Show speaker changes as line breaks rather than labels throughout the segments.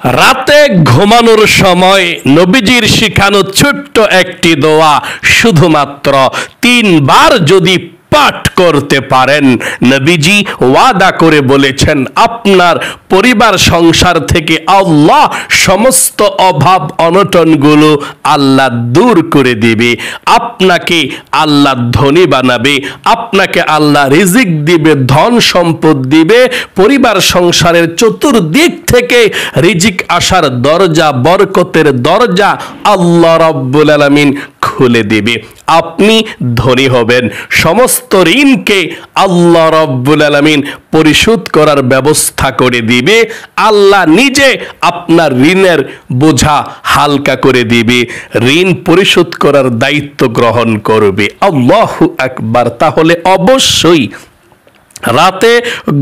রাতে ঘুমানোর সময় নবীজির শিখানো ছোট্ট একটি দোয়া শুধুমাত্র 3 বার যদি পাঠ করতে পারেন, নবীজি ওয়াদা করে বলেছেন আপনার পরিবার সংসার থেকে আল্লাহ সমস্ত অভাব অনটনগুলো আল্লাহ দূর করে দিবে, আপনাকে আল্লাহ ধনী বানাবে, আপনাকে আল্লাহ রিজিক দিবে, ধন সম্পদ দিবে, পরিবার সংসারের চতুর্দিক থেকে রিজিক আসার দরজা, বরকতের দরজা আল্লাহ রাব্বুল আলামিন খুলে দিবে, আপনি ধনী হবেন, সমস্ত ঋণকে আল্লাহ রাব্বুল আলামিন পরিশোধ করার ব্যবস্থা করে দিবে, আল্লাহ নিজে আপনার ঋণের বোঝা হালকা করে দিবে, ঋণ পরিশোধ করার দায়িত্ব গ্রহণ করবে। আল্লাহু আকবার। তাহলে অবশ্যই রাতে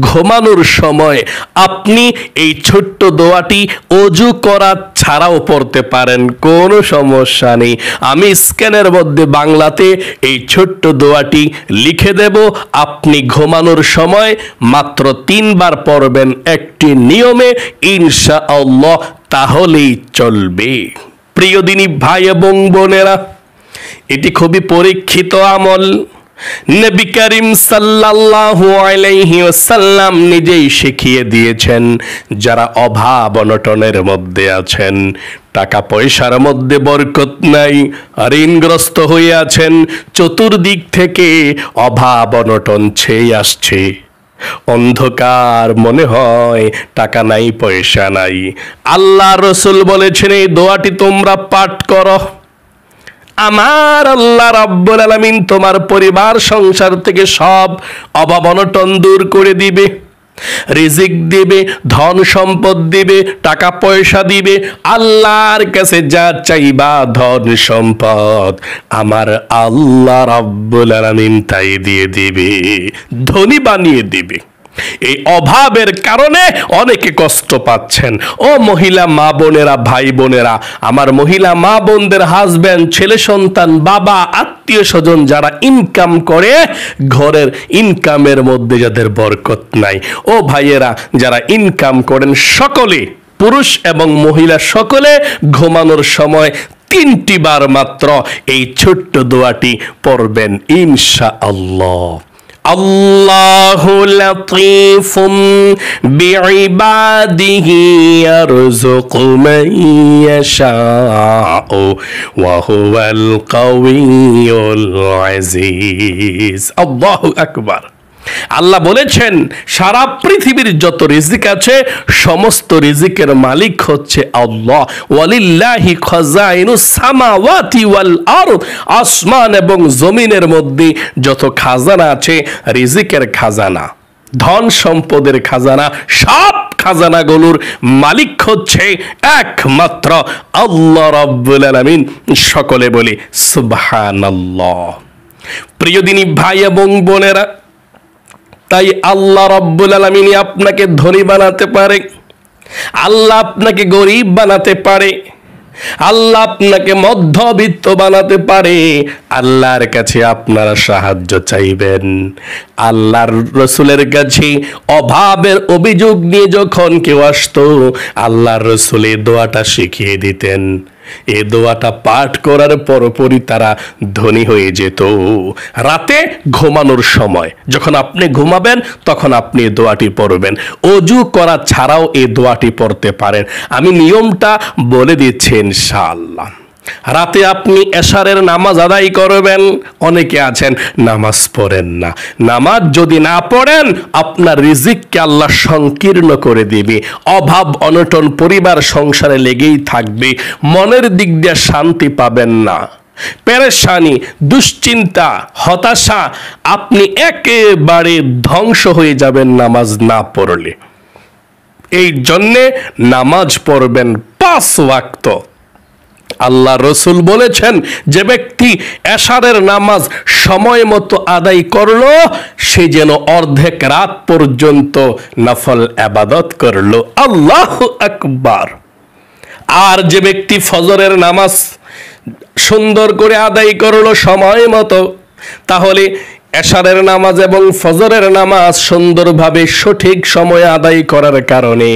ঘুমানোর সময় আপনি এই ছোট্ট দোয়াটি ওযু করা ছাড়াও পড়তে পারেন, কোনো সমস্যা নেই। আমি স্ক্যানের মধ্যে বাংলাতে এই ছোট্ট দোয়াটি লিখে দেব, আপনি ঘুমানোর সময় মাত্র 3 বার পড়বেন একটি নিয়মে, ইনশাআল্লাহ, তাহলেই চলবে। প্রিয় দিনী ভাই এবং বোনেরা, এটি খুবই পরীক্ষিত আমল। নবী করিম সাল্লাল্লাহু আলাইহি ওয়াসাল্লাম নিজেই শিখিয়ে দিয়েছেন, যারা অভাব অনটনের মধ্যে আছেন, টাকা পয়সার মধ্যে বরকত নাই, ঋণগ্রস্ত হয়ে আছেন, চতুর্দিক থেকে অভাব অনটন ছেয়ে আসছে, অন্ধকার মনে হয়, টাকা নাই পয়সা নাই, আল্লাহ রাসূল বলেছেন এই দোয়াটি তোমরা পাঠ করো, আমার আল্লাহ রাব্বুল আলামিন তোমার পরিবার সংসার থেকে সব অভাব অনটন দূর করে দিবে, রিজিক দিবে, ধন সম্পদ দিবে, টাকা পয়সা দিবে, আল্লাহর কাছে যা চাইবা ধন সম্পদ আমার আল্লাহ রাব্বুল আলামিন তাই দিয়ে দিবে, ধনী বানিয়ে দিবে। এই অভাবের কারণে অনেকে কষ্ট পাচ্ছেন। ও মহিলা মা বোনেরা, ভাই বোনেরা, আমার মহিলা মা বোনদের হাজবেন্ড, ছেলে সন্তান, বাবা, আত্মীয় স্বজন যারা ইনকাম করে, ঘরের ইনকামের মধ্যে যাদের বরকত নাই, ও ভাইয়েরা যারা ইনকাম করেন, সকলে, পুরুষ এবং মহিলা সকলে ঘুমানোর সময় 3টি বার মাত্র এই ছোট্ট দোয়াটি পড়বেন ইনশাআল্লাহ। আল্লাহু লাতীফুম বিইবাদিহি ইয়ারযুকু মান ইয়াশাউ ওয়া হুয়াল কাওয়িয়ুল আজিজ। আল্লাহু আকবার। আল্লাহ বলেছেন সারা পৃথিবীর যত রিজিক আছে সমস্ত রিজিকের মালিক হচ্ছে আল্লাহ। ওয়ালিল্লাহি খাযাইনুস সামাওয়াতি ওয়াল আরদ, আসমান এবং জমিনের মধ্যে যত খাজানা আছে, রিজিকের খাজানা, ধন সম্পদের খাজানা, সব খাজানাগুলোর মালিক হচ্ছে একমাত্র আল্লাহ রাব্বুল আলামিন। সকলে বলি সুবহানাল্লাহ। প্রিয় দিনী ভাই এবং বোনেরা, তাই আল্লাহ রাব্বুল আলামিন আপনাকে ধনী বানাতে পারে, আল্লাহ আপনাকে গরিব বানাতে পারে, আল্লাহ আপনাকে মধ্যবিত্ত বানাতে পারে। আল্লাহর কাছে আপনারা সাহায্য চাইবেন। আল্লাহর রাসূলের কাছে অভাবের অভিযোগ নিয়ে যখন কেউ আসতো, আল্লাহর রাসূল এই দোয়াটা শিখিয়ে দিতেন। এই দোয়াটা পাঠ করার পরপরই তারা ধনী হয়ে যেত। রাতে ঘুমানোর সময় যখন আপনি ঘুমাবেন তখন আপনি এই দোয়াটি পড়বেন। ওযু করা ছাড়াও এই দোয়াটি পড়তে পারেন। আমি নিয়মটা বলে দিচ্ছি ইনশাআল্লাহ। রাতে আপনি এশারের নামাজ আদায় করবেন। অনেকে আছেন নামাজ পড়েন না। নামাজ যদি না পড়েন আপনার রিজিককে আল্লাহ সংকীর্ণ করে দিবে, অভাব অনটন পরিবার সংসারে লেগেই থাকবে, মনের দিক দিয়ে শান্তি পাবেন না, পেরেশানি, দুশ্চিন্তা, হতাশা, আপনি একেবারে ধ্বংস হয়ে যাবেন নামাজ না পড়লে। এই জন্যে নামাজ পড়বেন 5 ওয়াক্ত। আল্লাহ রাসূল বলেছেন যে ব্যক্তি এশারের নামাজ সময় মতো আদায় করলো সে যেন অর্ধেক রাত পর্যন্ত নফল ইবাদত করলো। আল্লাহু আকবার। আর যে ব্যক্তি ফজরের নামাজ সুন্দর করে আদায় করলো সময় মতো, তাহলে এশারের নামাজ এবং ফজরের নামাজ সুন্দরভাবে সঠিক সময়ে আদায় করার কারণে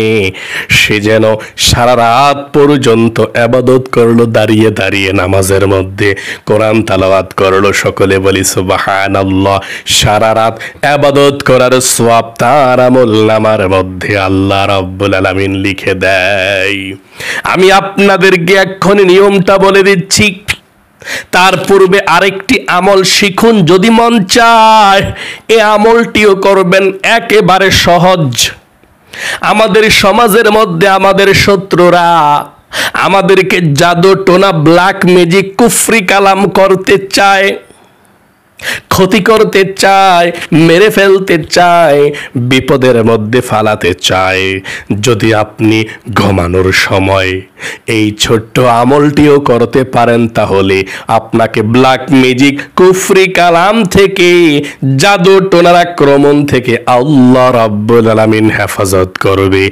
সে যেন সারা রাত পর্যন্ত ইবাদত করলো, দাঁড়িয়ে দাঁড়িয়ে নামাজের মধ্যে কোরআন তেলাওয়াত করলো। সকলে বলি সুবহানাল্লাহ। সারা রাত ইবাদত করার সওয়াব তার আমলনামার মধ্যে আল্লাহ রাব্বুল আলামিন লিখে দেয়। আমি আপনাদেরকে এক্ষুনি নিয়মটা বলে দিচ্ছি, তার পূর্বে আরেকটি আমল শিখুন যদি মন চায়। এই আমলটিও করবেন একেবারে সহজ। আমাদের সমাজের মধ্যে আমাদের শত্রুরা আমাদেরকে জাদু টোনা ব্ল্যাক ম্যাজিক কুফরি কালাম করতে চায়, ক্ষতি করতে চায়, মেরে ফেলতে চায়, বিপদের মধ্যে ফালাতে চায়। যদি আপনি ঘুমানোর সময় এই ছোট্ট আমলটিও করতে পারেন তাহলে আপনাকে ব্ল্যাক ম্যাজিক কুফরি কালাম থেকে, জাদু টোনার আক্রমণ থেকে আল্লাহ রাব্বুল আলামিন হেফাজত করবে।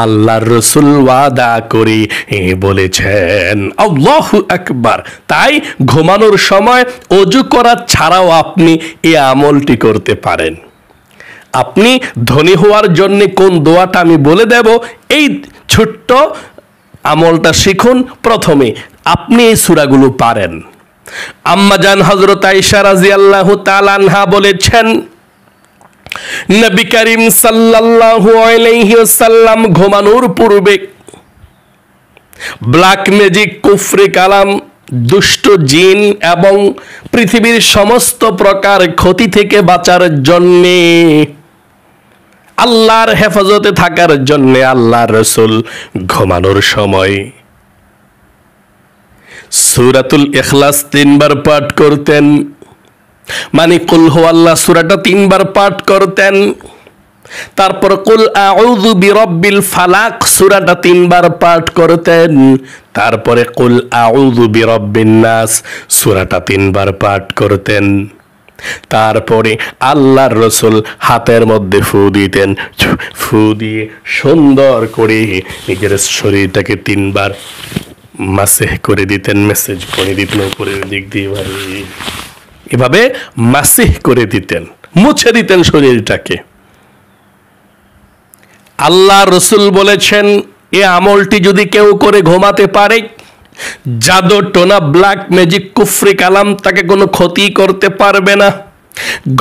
আল্লাহর রাসূল ওয়াদা করে বলেছেন। আল্লাহু আকবার। তাই ঘুমানোর সময় ওযু করা ছাড়াও আপনি এই আমলটি করতে পারেন। আপনি ধনী হওয়ার জন্য কোন দোয়াটা আমি বলে দেব, এই ছোট্ট আমলটা শিখুন। প্রথমে আপনি এই সূরাগুলো পারেন। আম্মা জান হযরত আয়েশা রাদিয়াল্লাহু তাআলা আনহা বলেছেন, নবী করিম সাল্লাল্লাহু আলাইহি ওয়াসাল্লাম ঘুমানোর পূর্বে ব্ল্যাক ম্যাজিক, কুফরি কালাম, দুষ্ট জিন এবং পৃথিবীর সমস্ত প্রকার ক্ষতি থেকে বাঁচার জন্যে, আল্লাহর হেফাজতে থাকার জন্য আল্লাহর রাসূল ঘুমানোর সময় সূরাতুল ইখলাস 3 বার পাঠ করতেন। মানে কুল হুয়াল্লাহ সূরাটা 3 বার পাঠ করতেন। তারপর কুল আউযু বিরাব্বিল ফালাক সূরাটা 3 বার পাঠ করতেন। তারপরে কুল আউযু বিরাব্বিন নাস সূরাটা 3 বার পাঠ করতেন। তারপরে আল্লাহর রাসূল হাতের মধ্যে ফু দিতেন। ফু দিয়ে সুন্দর করে নিজের শরীরটাকে 3 বার মাসেহ করে দিতেন, মেসেজ করে দিতেন উপরের দিক দিয়ে এভাবে মাসেহ করে দিতেন, মুছে দিতেন শরীরটাকে। আল্লাহ রাসূল বলেছেন এই আমলটি যদি কেউ করে ঘুমাতে পারে, জাদু টোনা ব্ল্যাক ম্যাজিক কুফরি কালাম তাকে কোনো ক্ষতি করতে পারবে না।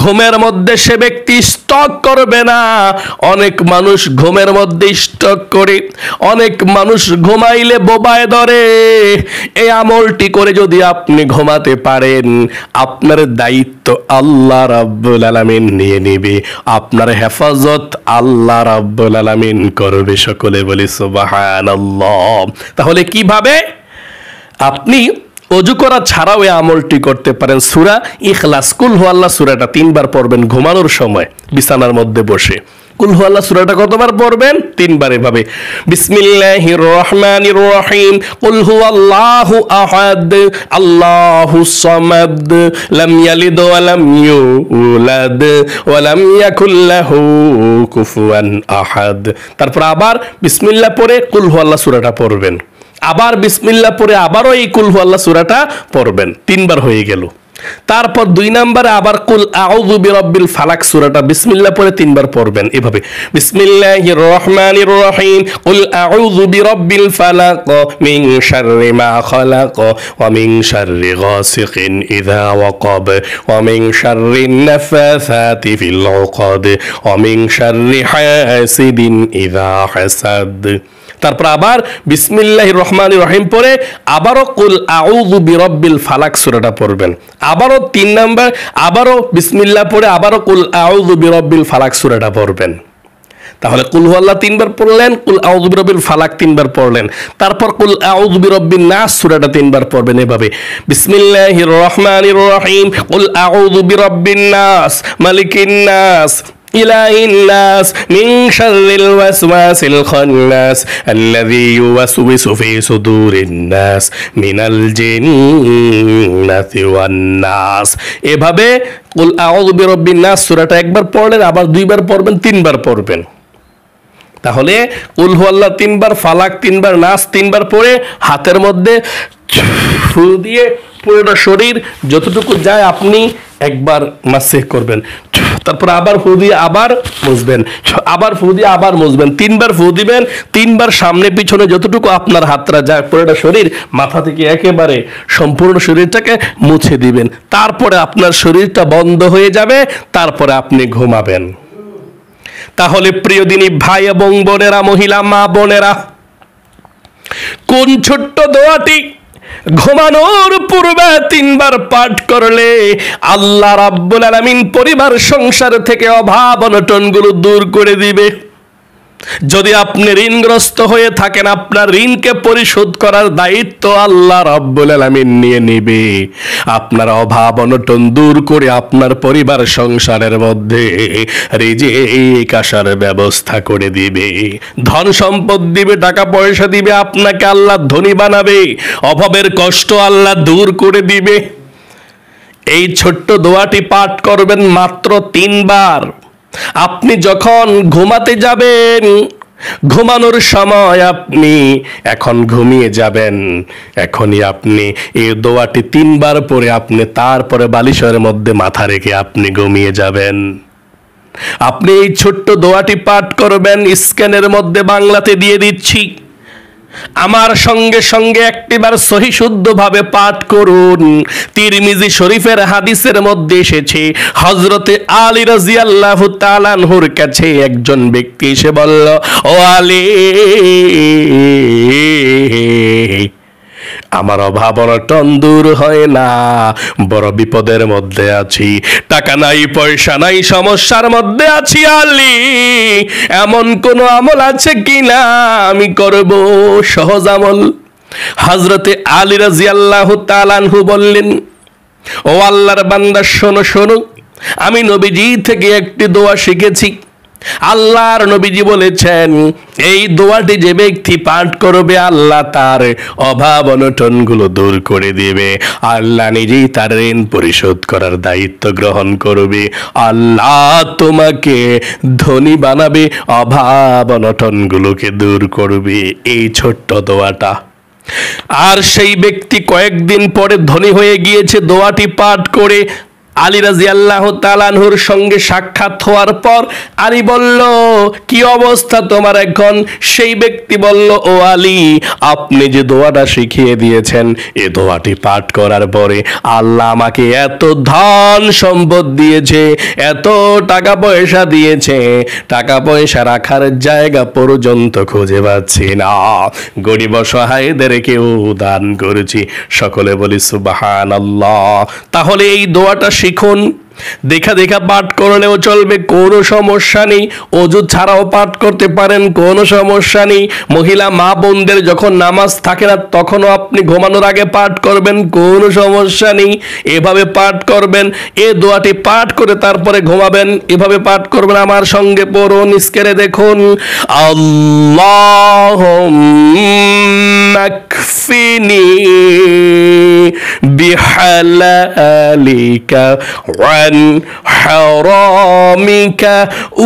ঘুমের মধ্যে সে ব্যক্তি স্টক করবে না। অনেক মানুষ ঘুমের মধ্যে স্টক করে, অনেক মানুষ ঘুমাইলে বোবায় ধরে। এই আমলটি করে যদি আপনি ঘুমাতে পারেন, আপনার দায়িত্ব আল্লাহ রাব্বুল আলামিন নিয়ে নেবে, আপনার হেফাজত আল্লাহ রাব্বুল আলামিন করবে। সকলে বলি সুবহানাল্লাহ। তাহলে কিভাবে আপনি ওযু করা ছাড়াও এই আমলটি করতে পারেন? সূরা ইখলাস কুল হুয়াল্লাহ সূরাটা 3 বার পড়বেন ঘুমানোর সময় বিছানার মধ্যে বসে। কুল হুয়াল্লাহ সূরাটা কতবার পড়বেন? 3 বার। এভাবে বিসমিল্লাহির রহমানির রহিম, কুল হুয়াল্লাহু আহাদ, আল্লাহুস সামাদ, লাম ইয়ালিদ ওয়া লাম ইউলাদ ওয়া লাম ইয়াকুল লাহু কুফুয়ান আহাদ। তারপর আবার বিসমিল্লাহ পড়ে কুল হুয়াল্লাহ সূরাটা পড়বেন। আবার বিসমিল্লাহ পড়ে আবারও এই কুল হুয়াল্লাহ সূরাটা পড়বেন। 3 বার হয়ে গেল। তারপর 2 নম্বরে আবার কুল আউযু বিরাব্বিল ফালাক সূরাটা বিসমিল্লাহ পড়ে 3 বার পড়বেন। এভাবে বিসমিল্লাহির রহমানির রহিম, কুল আউযু বিরাব্বিল ফালাক মিন শাররি মা খালাক ওয়া মিন শাররি গাসিকিন ইযা ওয়াকাব ওয়া মিন শাররিন নাফাসাতি ফিল উকাদ ওয়া মিন শাররি হাসিদিন ইযা হাসাদ। তারপর আবার বিসমিল্লাহির রহমানির রহিম পড়ে আবারও কুল আউযু বিরাব্বিল ফালাক সূরাটা পড়বেন। আবারও 3 নাম্বার আবারও বিসমিল্লাহ পড়ে আবারও কুল আউযু বিরাব্বিল ফালাক সূরাটা পড়বেন। তাহলে কুল হুয়াল্লাহ 3 বার পড়লেন, কুল আউযু বিরাব্বিল ফালাক 3 বার পড়লেন, তারপর কুল আউযু বিরাব্বিন নাস সূরাটা 3 বার পড়বেন। এভাবে বিসমিল্লাহির রহমানির রহিম, কুল আউযু বিরাব্বিন নাস, মালিকিন নাস, ইলাহিন নাস, মিন শাররিল ওয়াসওয়াসিল খান্নাস, আল্লাযী ইউওয়াসওয়িসু ফি সুদুরিন নাস, মিনাল জিন্নাতি ওয়ান নাস। এভাবে কুল আউযু বিরাব্বিন নাস সূরাটা 1 বার পড়লেন, আবার 2 বার পড়বেন, 3 বার পড়বেন। তাহলে কুল হুয়াল্লাহ 3 বার, ফালাক 3 বার, নাস 3 বার পড়ে হাতের মধ্যে ফু দিয়ে পুরোটা শরীর যতটুকু যায় আপনি একবার মাসে করবেন, তারপর আবার ফু দিয়ে আবার মুছবেন, আবার ফু দিয়ে আবার মুছবেন, 3 বার ফু দিবেন, 3 বার সামনে পিছনে যতটুকু আপনার হাতটা যায় পুরোটা শরীর মাথা থেকে একেবারে সম্পূর্ণ শরীরটাকে মুছে দিবেন। তারপরে আপনার শরীরটা বন্ধ হয়ে যাবে, তারপরে আপনি ঘুমাবেন। তাহলে প্রিয় দিনী ভাই এবং বোনেরা, মহিলা মা বোনেরা, কোন ছোট্ট দোয়াটি ঘুমানোর পূর্বে 3 বার পাঠ করলে আল্লাহ রাব্বুল আলামিন পরিবার সংসার থেকে অভাব অনটনগুলো দূর করে দিবে। যদি আপনি ঋণগ্রস্ত হয়ে থাকেন, আপনার ঋণকে পরিশোধ করার দায়িত্ব আল্লাহ রাব্বুল আলামিন নিয়ে নেবে। আপনার অভাব অনটন দূর করে আপনার পরিবার সংসারের মধ্যে রিজিক আসার ব্যবস্থা করে দিবে, ধন সম্পদ দিবে, টাকা পয়সা দিবে, আপনাকে আল্লাহ ধনী বানাবে, অভাবের কষ্ট আল্লাহ দূর করে দিবে। এই ছোট্ট দোয়াটি পাঠ করবেন মাত্র 3 বার। আপনি যখন ঘুমাতে যাবেন, ঘুমানোর সময় আপনি এখন ঘুমিয়ে যাবেন, এখনই আপনি এই দোয়াটি 3 বার পরে আপনি তারপরে বালিশের মধ্যে মাথা রেখে আপনি ঘুমিয়ে যাবেন। আপনি এই ছোট্ট দোয়াটি পাঠ করবেন, স্ক্যানের মধ্যে বাংলাতে দিয়ে দিচ্ছি, আমার সঙ্গে সঙ্গে একটিবার সহি শুদ্ধভাবে পাঠ করুন। তিরমিজি শরীফের হাদিসের মধ্যে এসেছে, হযরতে আলী রাদিয়াল্লাহু তাআলা আনহুর কাছে একজন ব্যক্তি এসে বলল, ও আলী, আমার অভাব অনটন দূর হয় না, বড় বিপদের মধ্যে আছি, টাকা নাই পয়সা নাই, সমস্যার মধ্যে আছি। আলী, এমন কোন আমল আছে কিনা আমি করব, সহজ আমল? হযরতে আলী রাদিয়াল্লাহু তাআলা আনহু বললেন, ও আল্লাহর বান্দা, শোনো শোনো, আমি নবীজি থেকে একটি দোয়া শিখেছি। আল্লাহর নবীজি বলেছেন, এই দোয়াটি যে ব্যক্তি পাঠ করবে আল্লাহ তার অভাব অনটন গুলো দূর করে দিবে, আল্লাহ নিজেই তার ঋণ পরিশোধ করার দায়িত্ব গ্রহণ করবে, আল্লাহ তোমাকে ধনী বানাবে, অভাব অনটন গুলোকে দূর করবে। এই ছোট্ট দোয়াটা। আর সেই ব্যক্তি কয়েকদিন পরে ধনী হয়ে গিয়েছে দোয়াটি পাঠ করে। আলী রাদিয়াল্লাহু তাআলা আনহুর সঙ্গে সাক্ষাৎ হওয়ার পর আলী বলল, কি অবস্থা তোমার এখন? সেই ব্যক্তি বলল, ও আলী, আপনি যে দোয়াটা শিখিয়ে দিয়েছেন, এই দোয়াটি পাঠ করার পরে আল্লাহ আমাকে এত ধন সম্পদ দিয়েছে, এত টাকা পয়সা দিয়েছে, টাকা পয়সা রাখার জায়গা পর্যন্ত খুঁজে পাচ্ছি না, গরিব অসহায়দেরকেও দান করেছি। সকলে বলি সুবহানাল্লাহ। তাহলে এই দোয়াটা শিখুন, দেখা দেখা পাঠ করলেও চলবে, কোনো সমস্যা নেই। ওযু ছাড়াও পাঠ করতে পারেন, কোনো সমস্যা নেই। মহিলা মা বোনদের যখন নামাজ থাকে না তখনও আপনি ঘুমানোর আগে পাঠ করবেন, কোনো সমস্যা নেই। এভাবে পাঠ করবেন, এ দোয়াটি পাঠ করে তারপরে ঘুমাবেন, এভাবে পাঠ করবেন। আমার সঙ্গে পড়ুন, স্ক্রিনে দেখুন, আল্লাহুম্মা কফিনি বিহালালিকা عن حرامك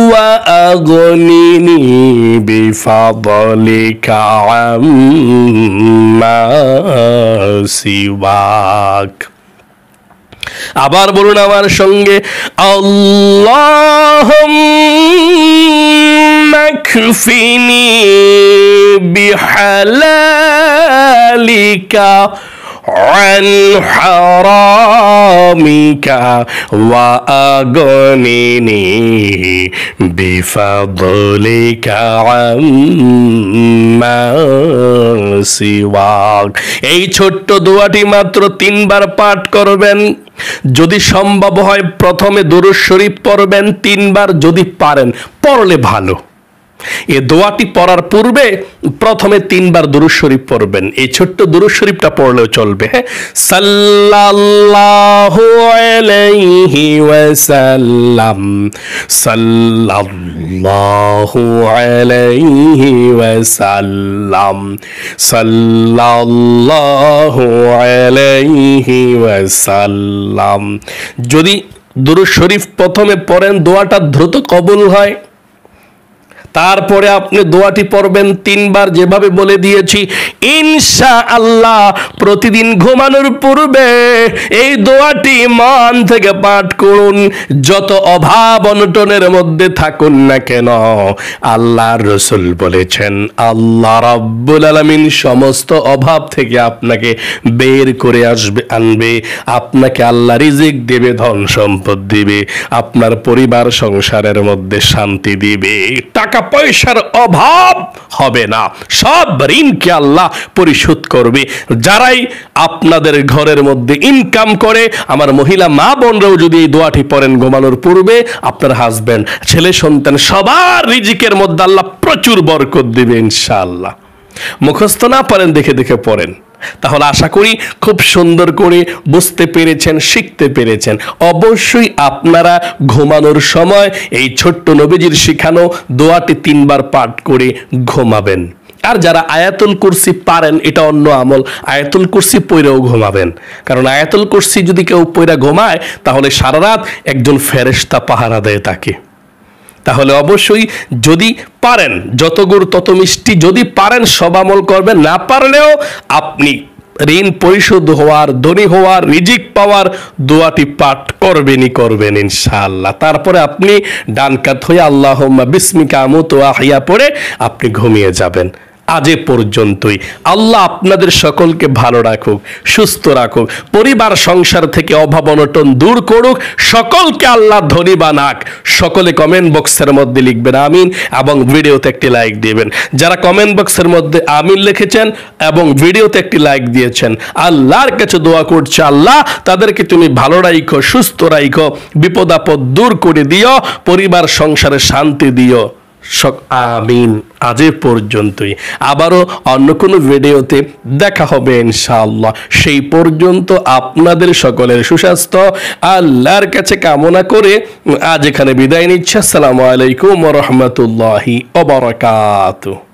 وأغنني بفضلك عما سواك। আবার বলুন আমার সঙ্গে, আল্লাহুম্মা কফিনি বিহালালিকা عن حرامك وأغنني بفضلك عما سواك। এই ছোট্ট দোয়াটি মাত্র 3 বার পাঠ করবেন। যদি সম্ভব হয় প্রথমে দুরূদ শরীফ পড়বেন 3 বার, যদি পারেন পড়লে ভালো। এই দোয়াটি পড়ার পূর্বে প্রথমে 3 বার দুরূদ শরীফ পড়বেন। এই ছোট্ট দুরূদ শরীফটা পড়লেও চলবে। হ্যাঁ, সাল্লাল্লাহু আলাইহি ওয়াসাল্লাম, সাল্লাল্লাহু আলাইহি ওয়াসাল্লাম, সাল্লাল্লাহু আলাইহি ওয়াসাল্লাম। যদি দুরূদ শরীফ প্রথমে পড়েন, দোয়াটা দ্রুত কবুল হয়। তারপরে আপনি দোয়াটি পড়বেন 3 বার, যেভাবে বলে দিয়েছি। ইনশাআল্লাহ প্রতিদিন ঘুমানোর পূর্বে এই দোয়াটি মন থেকে পাঠ করুন। যত অভাব অনটনের মধ্যে থাকুন না কেন, আল্লাহর রাসূল বলেছেন আল্লাহ রাব্বুল আলামিন সমস্ত অভাব থেকে আপনাকে বের করে আনবে। আপনাকে আল্লাহ রিজিক দেবে, ধন সম্পদ দিবে, আপনার পরিবার সংসারের মধ্যে শান্তি দিবে, টাকা পয়সার অভাব হবে না, সব ঋণকে আল্লাহ পরিশোধ করবে। যারাই আপনাদের ঘরের মধ্যে ইনকাম করে, আমার মহিলা মা বোনরাও যদি এই দোয়াটি পড়েন ঘুমানোর পূর্বে, আপনার হাজবেন্ড, ছেলে সন্তান সবার রিজিকের মধ্যে আল্লাহ প্রচুর বরকত দিবে ইনশাআল্লাহ। মুখস্থ না পারেন, দেখে দেখে পড়েন। তাহলে আশা করি খুব সুন্দর করে বুঝতে পেরেছেন, শিখতে পেরেছেন। অবশ্যই আপনারা ঘুমানোর সময় এই ছোট্ট নবীজির শিখানো দোয়াটি 3 বার পাঠ করে ঘুমাবেন। আর যারা আয়াতুল কুরসি পারেন, এটা অন্য আমল, আয়াতুল কুরসি পড়েও ঘুমাবেন। কারণ আয়াতুল কুরসি যদি কেউ পড়ে ঘুমায়, তাহলে সারা রাত একজন ফেরেশতা পাহারা দেয় তাকে। তাহলে অবশ্যই যদি পারেন, যত গুড় তত মিষ্টি, যদি পারেন সব আমল করবেন, না পারলেও আপনি ঋণ পরিশোধ হওয়ার, ধনী হওয়ার, রিজিক পাওয়ার দোয়াটি পাঠ করবেন ইনশাআল্লাহ। তারপরে আপনি ডান কাত হয়ে আল্লাহুম্মা বিসমিকা আমুতু ওয়া আহইয়া পড়ে আপনি ঘুমিয়ে যাবেন। আজ এ পর্যন্তই। আল্লাহ আপনাদের সকলকে ভালো রাখুক, সুস্থ রাখুক, পরিবার সংসার থেকে অভাব অনটন দূর করুক, সকলকে আল্লাহ ধনী বানাক। সকলে কমেন্ট বক্সের মধ্যে লিখবেন আমিন এবং ভিডিওতে একটি লাইক দিবেন। যারা কমেন্ট বক্সের মধ্যে আমিন লিখেছেন এবং ভিডিওতে একটি লাইক দিয়েছেন, আল্লাহর কাছে দোয়া করছে, আল্লাহ তাদেরকে তুমি ভালো রাখো, সুস্থ রাখো, বিপদ আপদ দূর করে দিও, পরিবার সংসারে শান্তি দিও। আমিন। আজ এ পর্যন্তই। আবারও অন্য কোনো ভিডিওতে দেখা হবে ইনশাআল্লাহ। সেই পর্যন্ত আপনাদের সকলের সুস্বাস্থ্য আল্লাহর কাছে কামনা করে আজ এখানে বিদায় নিচ্ছি। আসসালামু আলাইকুম ওয়া রাহমাতুল্লাহি ওয়া বারাকাতুহু।